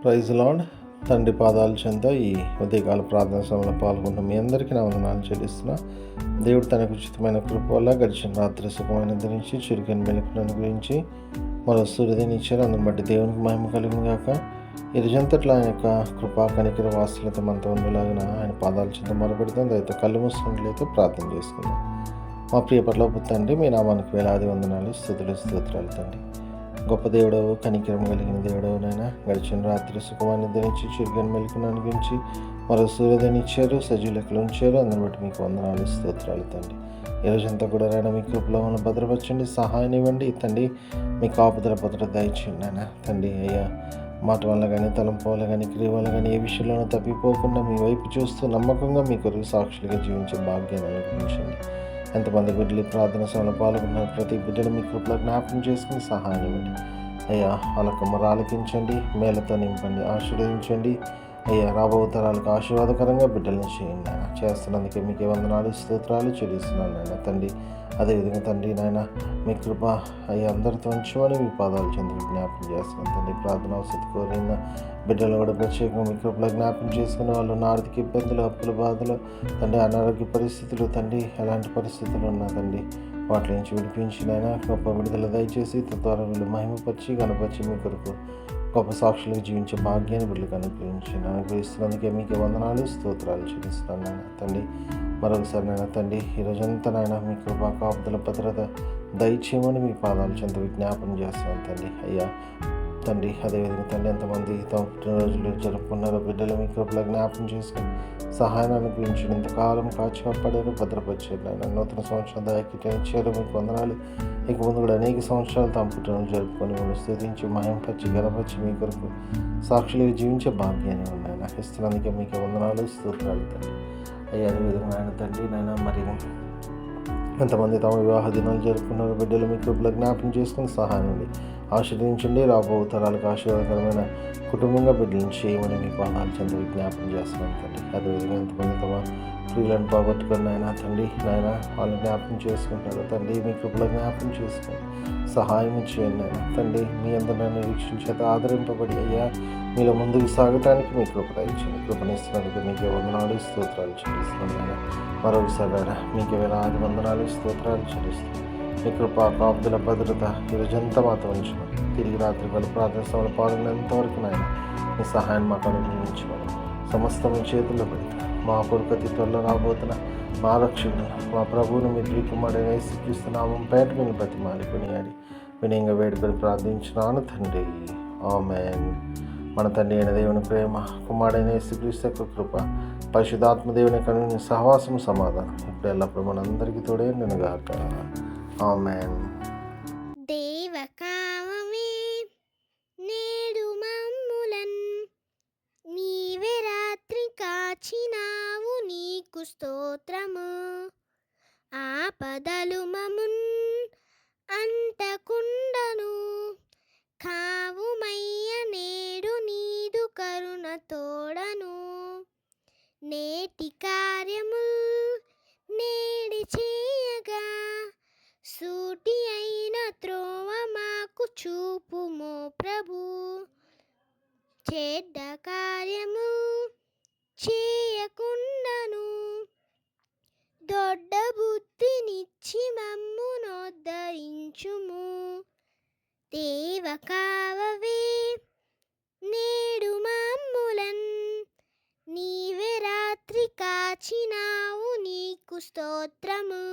Praise lord. తండ్రి పాదాల చెంత ఈ ఉదయకాల ప్రార్థన సమయంలో పాల్గొన్న మీ అందరికీ నా వందనాలు చెల్లిస్తున్నా. దేవుడు తనకు ఉచితమైన కృప వల్ల గడిచిన రాత్రి సుఖమైన గురించి చురుకైన మెలుకులను గురించి మరో సూర్యోదయం ఇచ్చారు. అందుని బట్టి దేవునికి మహిమ కలుగును గాక. ఈ రోజంతట్లో ఆయన యొక్క కృపా కనికర వాత్సల్యత మనతో ఉండేలాగిన ఆయన పాదాల చెంత మొరపెడతాం. దయతో కళ్ళు మూసుకున్నట్లయితే ప్రార్థన చేసుకుందాం. మా ప్రియ పరలోకపు తండ్రి, మీ నామానికి వేలాది వందనాలు, స్తుతులు, స్తోత్రాలు తండ్రి. గొప్ప దేవుడవు, కనికరం కలిగిన దేవుడవు నైనా. గడిచిన రాత్రి సుఖమాన్ని ధరించి చురుగని మెలుకున్నాను గురించి మరో సూర్యోదయం ఇచ్చారు, సజీలకులు ఉంచారు. అందుని బట్టి మీకు వందనాలు, స్తోత్రాలు తండ్రి. ఈ రోజంతా కూడా నైనా మీ కృపలో ఉన్న భద్రపరచండి, సహాయం ఇవ్వండి తండ్రి. మీ కాపుదల భద్రత దయచేయండి నాయన తండ్రి. అయ్యా, మాట వల్ల కానీ తలంపు వల్ల కానీ క్రియ వల్ల కానీ ఏ విషయంలోనూ తప్పిపోకుండా మీ వైపు చూస్తూ నమ్మకంగా మీ కొరకు సాక్షులుగా జీవించే భాగ్యాన్ని అనుగ్రహించండి. ఎంతమంది బిడ్డలు ప్రార్థన సమయంలో పాల్గొన్నారు, ప్రతి బిడ్డను మీ కృపలో జ్ఞాపకం చేసుకుని సహాయం ఇవ్వండి అయ్యా. వాళ్ళకు ఆలకించండి, మేలతో నింపండి, ఆశీర్వదించండి అయ్యా. రాబో తరాలకు ఆశీర్వాదకరంగా బిడ్డలను చేయండి నాయన. చేస్తున్నందుకే మీకు వందనాలు, స్తోత్రాలు చెల్లిస్తున్నాను నాయన తండ్రి. అదేవిధంగా తండ్రి నాయన, మీ కృప అయ్యా అందరితో ఉంచమని మీ పాదాలు చెంది జ్ఞాపకం చేస్తున్నాను తండ్రి. ప్రార్థన అవసరం కోరిన బిడ్డలు కూడా ప్రత్యేకంగా మీ కృపలో జ్ఞాపకం చేసుకుని వాళ్ళు ఉన్న ఆర్థిక ఇబ్బందులు, అప్పుల బాధలు తండ్రి, అనారోగ్య పరిస్థితులు తండ్రి, ఎలాంటి పరిస్థితులు ఉన్నా తండ్రి వాటి నుంచి విడిపించినైనా గొప్ప విడుదల దయచేసి తద్వారా వీళ్ళు మహిమపరిచి కనపరిచి మీ కొరకు గొప్ప సాక్షులకు జీవించే భాగ్యాన్ని బిడ్డలకు అనుగ్రహిస్తున్నందుకే మీకు వందనాలు, స్తోత్రాలు చెల్లిస్తున్నాను నాయన తండ్రి. మరొకసారి నాయన తండ్రి, ఈరోజంతా నాయన మీ కృపా కాపుదల భద్రత దయచేయమని మీ పాదాలు చెంత విజ్ఞాపన చేస్తున్నాను తండ్రి. అయ్యా తండ్రి, అదేవిధంగా తండ్రి ఎంతమంది తమ పుట్టినరోజులు జరుపుకున్నారో బిడ్డలు మీ కృపలో జ్ఞాపకం చేసుకుని సహాయాన్ని అనుగ్రహించడం, ఇంతకాలం కాచి కాపాడారు, భద్రపరిచారు నాయన. నూతన సంవత్సరం దాయకిటం ఇచ్చారు, మీకు వందనాలు. ఇక ముందు కూడా అనేక సంవత్సరాలు తమ పుట్టినరోజు జరుపుకొని మిమ్మల్ని స్తుతించి మహింపరిచి గనపరిచి మీ కొరకు సాక్షులుగా జీవించే భాగ్యాన్ని ఉన్నాయి ఇస్తున్నందుకే మీకు వందనాలు, స్తోత్రాలు తండ్రి. అయ్యా అదేవిధంగా నాయన తండ్రి నాయన, మరి ఎంతమంది తమ వివాహ దినాలు జరుపుకున్నారు బిడ్డలు మీ కృపలో జ్ఞాపకం చేసుకుని సహాయం ఉంది, ఆశీర్వదించండి. రాబో తరాలకు ఆశీర్వాదకరమైన కుటుంబంగా బిడ్డలను చేయమని మీ పాదాలు చెంత విజ్ఞాపనం చేస్తున్నాను తండ్రి. అదేవిధంగా ఎంతమంది తమ ప్రియులను పోగొట్టుకుని నాయన తండ్రి నాయన వాళ్ళని జ్ఞాపకం చేసుకుంటారు తండ్రి. మీ కృపలో జ్ఞాపకం చేసుకుని సహాయం చేయండి నాయన తండ్రి. మీ అందరినీ నిరీక్షణ చేత ఆదరింపబడి అయ్యా మీలో ముందుకు సాగటానికి మీ కృప ఇచ్చింది. కృపణిస్తున్నందుకు మీకే వందనాలు, స్తోత్రాలు చెల్లిస్తున్నాను నాయన. మరొకసారి నాయన మీకే వేలాది వందనాలు, స్తోత్రాలు చెల్లిస్తున్నాను. మీ కృప కాపుదల భద్రత ఈరోజంతా మాతో ఉంచమని, తిరిగి రాత్రి వేళ ప్రార్థన సభలో పాల్గొనేంతవరకు నాయన మీ సహాయాన్ని మాకు అనుగ్రహించమని సమస్తం మీ చేతుల్లో పెడతా. మా కొరకు అతి త్వరలో రాబోతున్న మా రక్షకుడు మా ప్రభువును మీ ప్రియకుమారుడైన యేసుక్రీస్తు నామం పేట మీద బతిమాలి కొనియాడి వినయంగా వేడుకొని ప్రార్థించినాను తండ్రి, ఆమేన్. మన తండ్రి అయిన దేవుని ప్రేమ, కుమారుడైన యేసుక్రీస్తు యొక్క కృప, పరిశుద్ధాత్మ దేవుని కనుని సహవాసం, సమాధానం ఇప్పుడు ఎల్లప్పుడు మనందరికీ తోడే నినగాక, ఆమేన్. దేవకామమే నేడు మమ్ములన్ నీవే రాత్రి కాచినావు, నీకు స్తోత్రము. ఆపదలు మమున్ అంటకుండను కావుమయ్య, నేడు నీదు కరుణ తోడను. నేటి కార్యముల్ నేడి చేయగా సూటి అయిన త్రోవ మాకు చూపుమో ప్రభు. చెడ్డ కార్యము చేయకుండాను దొడ్డ బుద్ధినిచ్చి మమ్మునోద్ధరించుము. దేవకావవే నేడు మమ్ములన్ నీవే రాత్రి కాచినావు, నీకు స్తోత్రము.